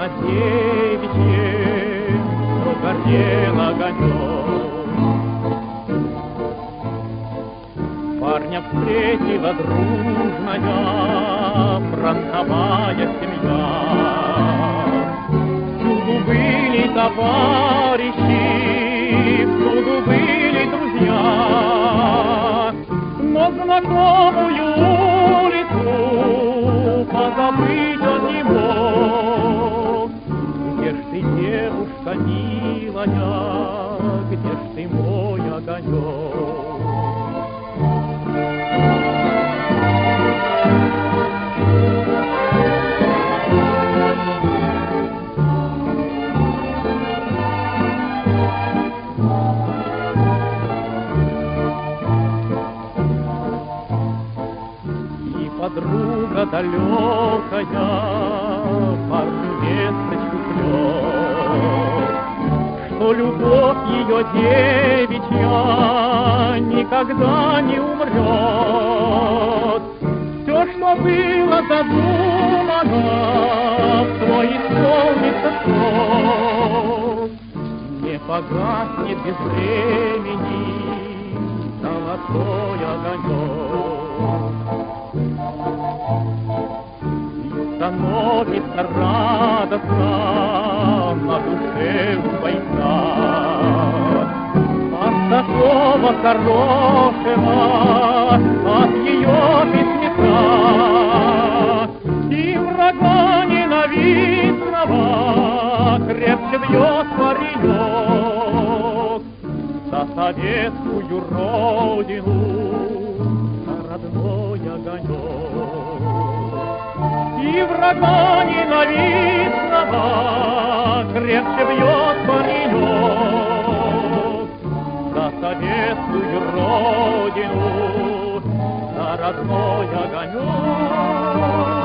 на девичье, что горел огонек. Парня встретила дружная фронтовая семья. Всюду были товарищи, всюду были друзья, но знакомую улицу позабыть он не мог. Где ж ты, девушка милая, где ж ты, мой огонек? Подруга далекая парню весточку шлет, что любовь ее девичья никогда не умрет. Все, что было задумано, в твой исполнится срок. Не погаснет без времени золотой огонек. Становится радостно на душе у бойца от такого хорошего, от ее письмеца. И врага ненавистного крепче бьет паренек за советскую родину, за родной огонек. И врага ненавистного крепче бьет паренек за советскую родину, за родной огонек.